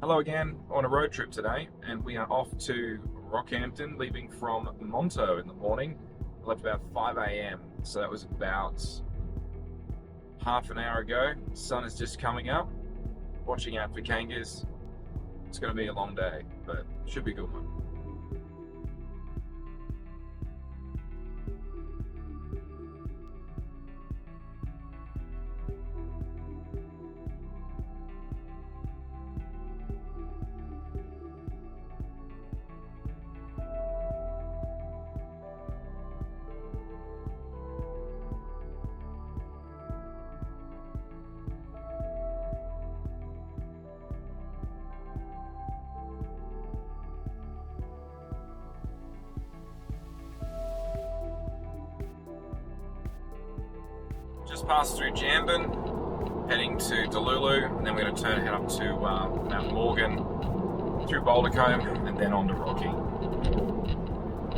Hello again, on a road trip today, and we are off to Rockhampton, leaving from Monto in the morning. I left about 5 a.m, so that was about half an hour ago. The sun is just coming up. Watching out for kangas. It's going to be a long day, but should be a good one. Just passed through Jambin, heading to Delulu, and then we're going to head up to Mount Morgan, through Bouldercombe, and then on to Rocky.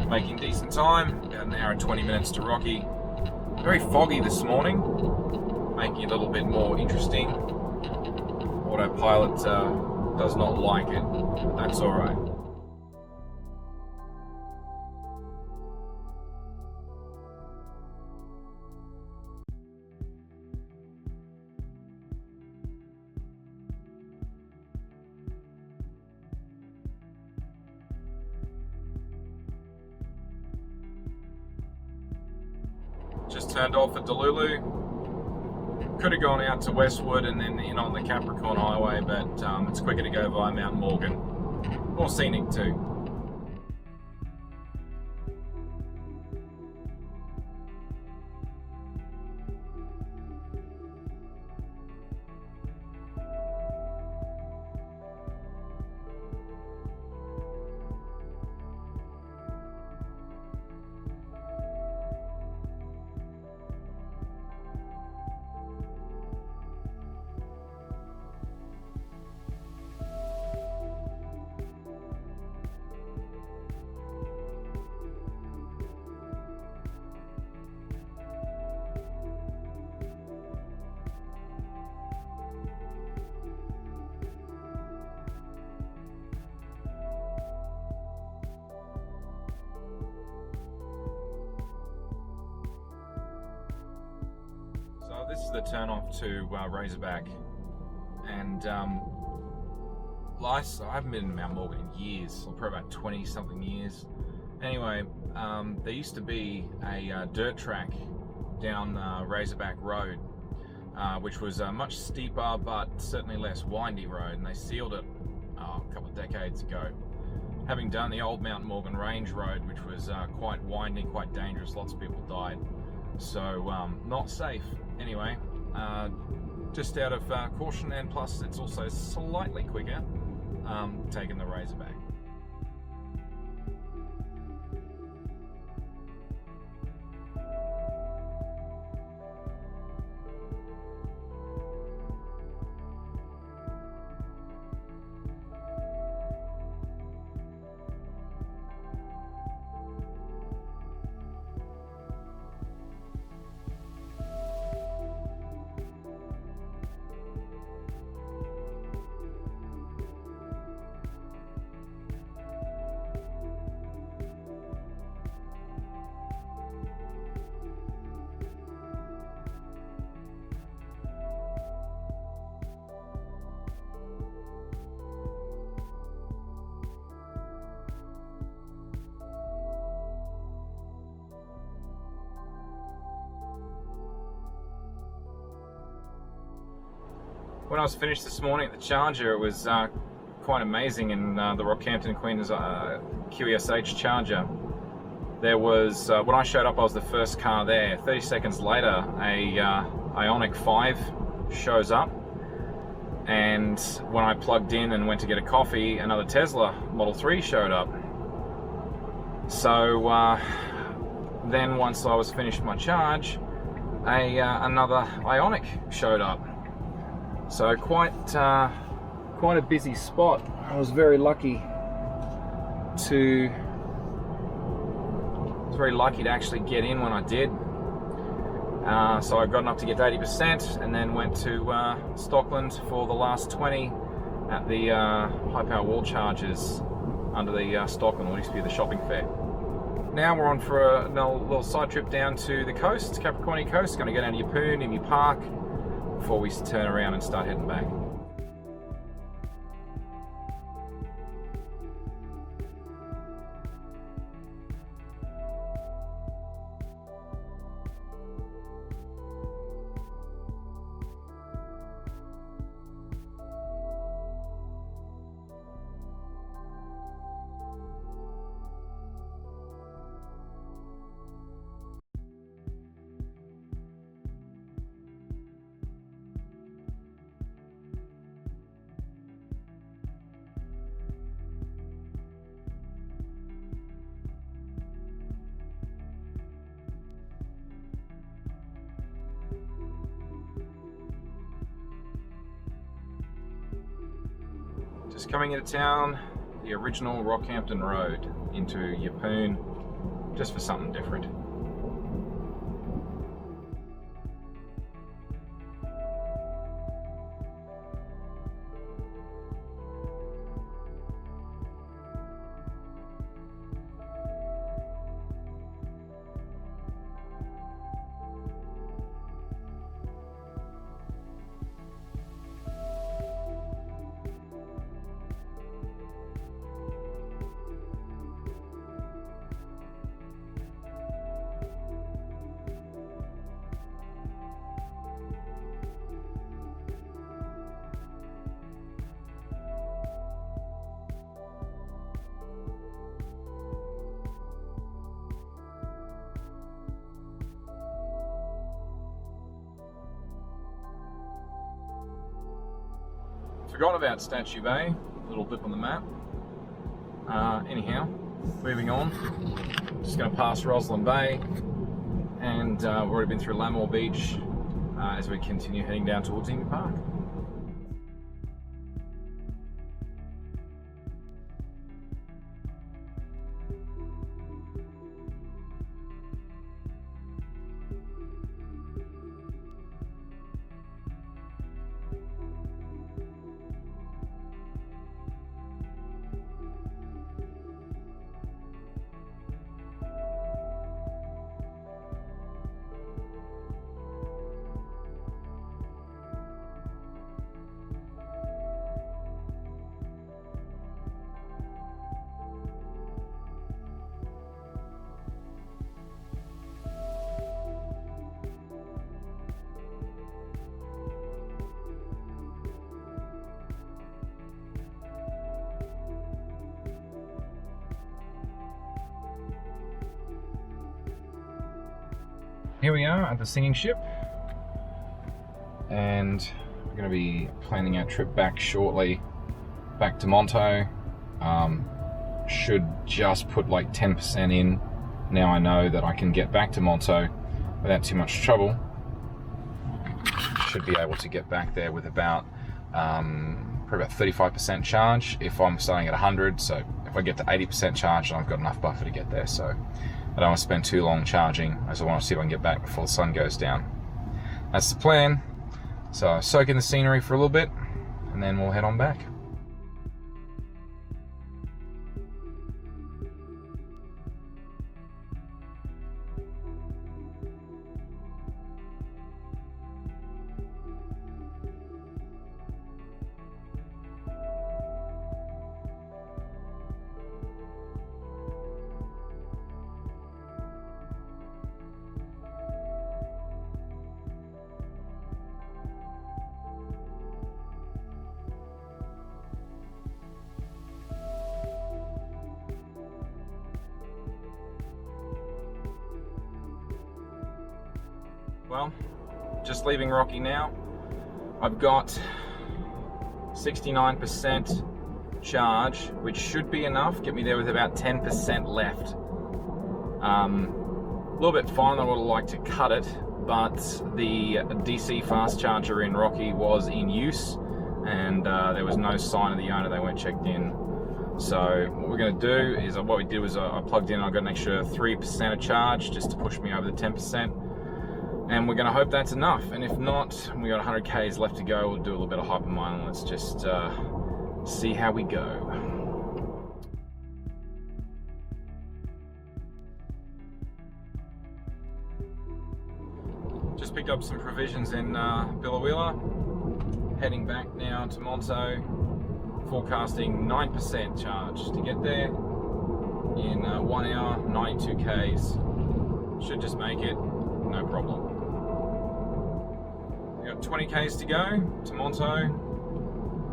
Making decent time, about an hour and 20 minutes to Rocky. Very foggy this morning, making it a little bit more interesting. Autopilot does not like it, that's alright. Just turned off at Delulu. Could have gone out to Westwood and then in on the Capricorn Highway, but it's quicker to go via Mount Morgan. More scenic too. So this is the turn off to Razorback, and I haven't been in Mount Morgan in years, or probably about 20 something years. Anyway, there used to be a dirt track down Razorback Road, which was a much steeper but certainly less windy road, and they sealed it a couple of decades ago. Having done the old Mount Morgan Range Road, which was quite winding, quite dangerous, lots of people died. So not safe. Anyway, just out of caution, and plus it's also slightly quicker, taking the Razorback. When I was finished this morning at the Charger, it was quite amazing. In the Rockhampton Queen's QESH Charger, there was, when I showed up, I was the first car there. 30 seconds later, a Ioniq 5 shows up, and when I plugged in and went to get a coffee, another Tesla Model 3 showed up. So then once I was finished my charge, another Ioniq showed up. So quite a busy spot. I was very lucky to actually get in when I did. So I got enough to get 80%, and then went to Stockland for the last 20, at the high power wall chargers under the Stockman, what used to be the shopping fair. Now we're on for a little side trip down to the coast, Capricorn Coast. Going to go down to Yeppoon, Emu Park, before we turn around and start heading back. Just coming into town, the original Rockhampton Road into Yeppoon, just for something different. Forgot about Statue Bay, little blip on the map. Anyhow, moving on. Just going to pass Roslyn Bay, and we've already been through Lamore Beach as we continue heading down towards Emu Park. Here we are at the Singing Ship, and we're going to be planning our trip back shortly, back to Monto. Should just put like 10% in. Now I know that I can get back to Monto without too much trouble. Should be able to get back there with about probably about 35% charge if I'm starting at 100. So if I get to 80% charge, I've got enough buffer to get there. So I don't want to spend too long charging, as I want to see if I can get back before the sun goes down. That's the plan. So soak in the scenery for a little bit, and then we'll head on back. Well, just leaving Rocky now. I've got 69% charge, which should be enough. Get me there with about 10% left. A little bit fine. I would have liked to cut it, but the DC fast charger in Rocky was in use, and there was no sign of the owner. They weren't checked in. So what we're going to do is, what we did was I plugged in. I got an extra 3% of charge just to push me over the 10%. And we're going to hope that's enough. And if not, we got 100 Ks left to go. We'll do a little bit of hypermile. Let's just see how we go. Just picked up some provisions in Billawheeler. Heading back now to Monto. Forecasting 9% charge to get there in 1 hour, 92 Ks. Should just make it, no problem. We've got 20 Ks to go to Monto.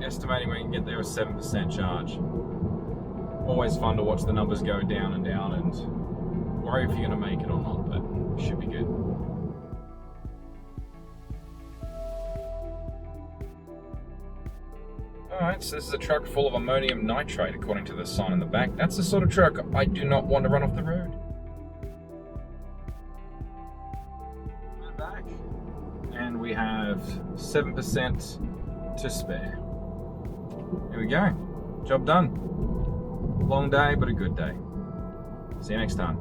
Estimating we can get there with 7% charge. Always fun to watch the numbers go down and down and worry if you're going to make it or not, but should be good. Alright, so this is a truck full of ammonium nitrate according to the sign in the back. That's the sort of truck I do not want to run off the road. We're back. And we have 7% to spare. Here we go. Job done. Long day, but a good day. See you next time.